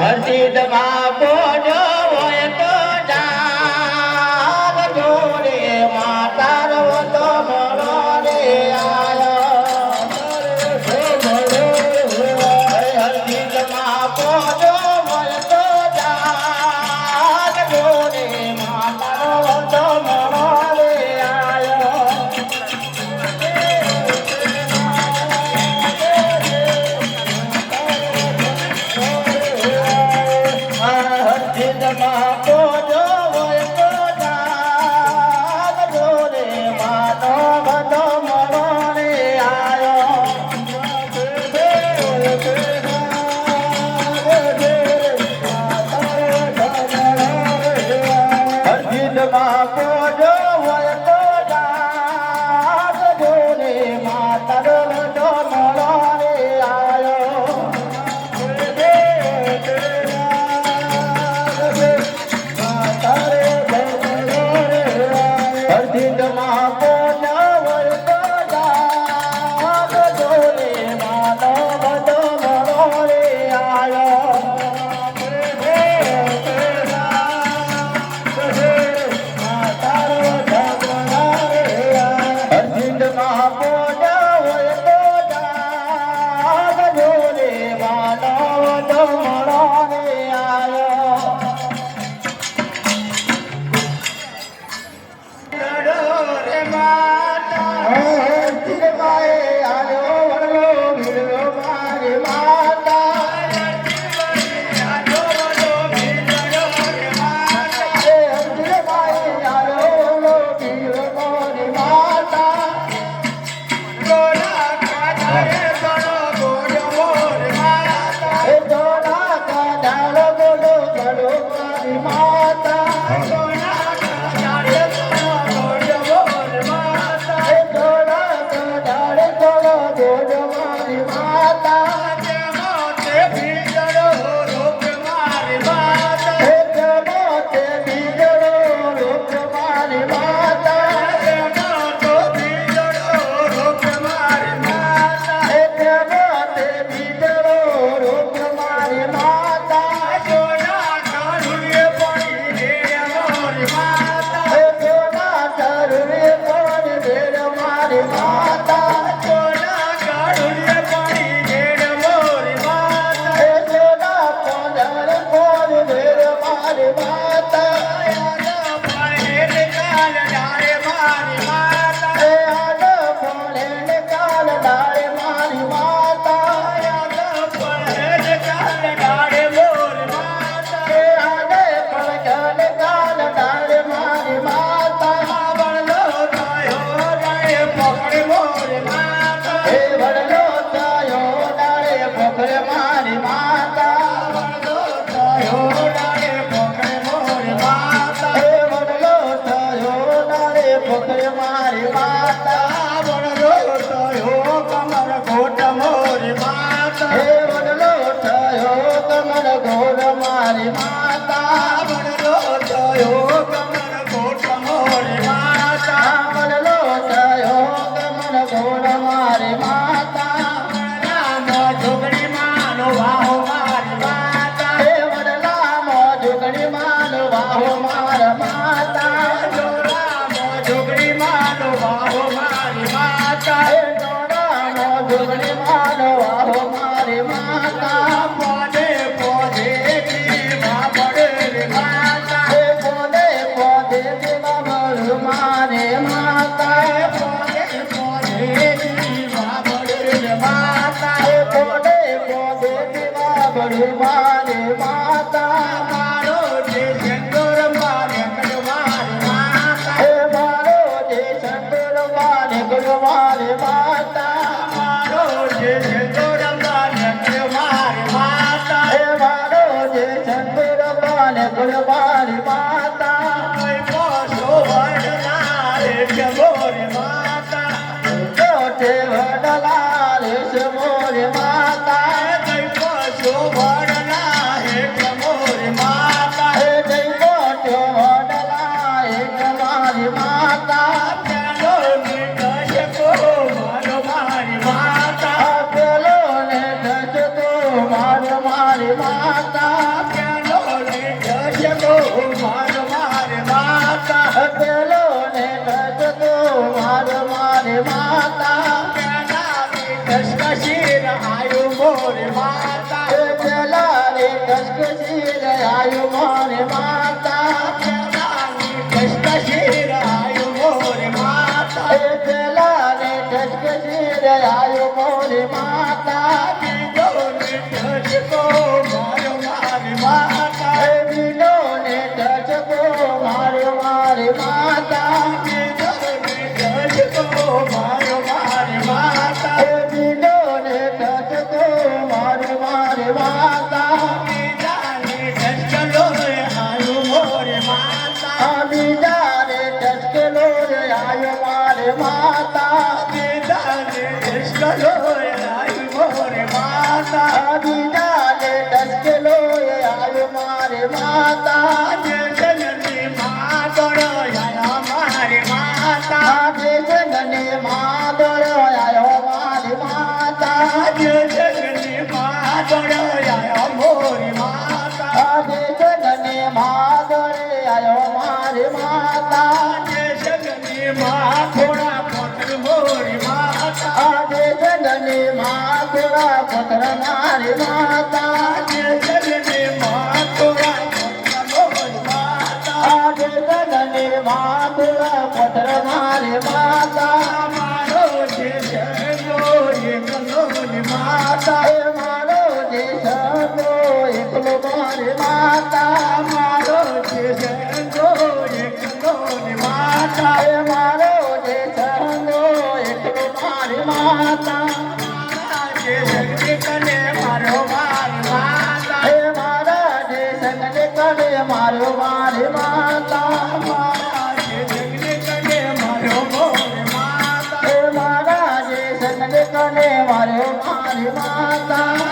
હર્ષિતમાં પોજો હોય તો જાગ જોડે માતા રવો તો મળો રે હર્ષિતમાં પોજો હોય તો જાગ જોડે માતા રવો તો મળો રે વડલા મારી માતા પેલો ને ઢસકો મારો મારી માતા પેલો ને ઢસકો મારો મારી માતા પેલા ને ઢસકશી રહ્યો મોરી માતા પેલા ને ઢસકશી રહ્યો મોરી માતા પેલા ને ઢસકશી રહ્યો મોરી માતા પેલા ને ઢસકશી રહ્યો મોરી માતા બીજો ને ઢસકો મારો મારી માતા બીજો ને ઢસકો મારો મારી માતા બીજો ને ઢસકો મારો મારી માતા બીજો ને ઢસકો મારો મારી માતા બીજા ને ઢસકલો આયો મોરી માતા બીજા ને ઢસકલો આયો મારી માતા બીજા ને ઢસકલો આયો મોરી માતા બીજા ને ઢસકલો આયો મારી માતા જનની માતોડો આયો મારી માતા જનની માતોડો આયો મારી માતા જનની માતોડો આયો મોરી માતા જનની માતોડો આયો મારી માતા જનની માતોડા પથર મોરી માતા જનની માતોડા પથર મારી માતા જનની માતોડા જનની માતોડા પથર મારી માતા મારો જે સંગો એકલો માતા મારો જે સંગો એકલો મારી માતા મારો જે સંગો એકલો માતા મારો જે સંગો એકલો મારી માતા જે સંગે કને મારો મારી માતા મારા જે સંગે કને મારો મારી માતા મારા જે સંગે કને મારો મોરી માતા મારા જે સંગે કને મારો મારી માતા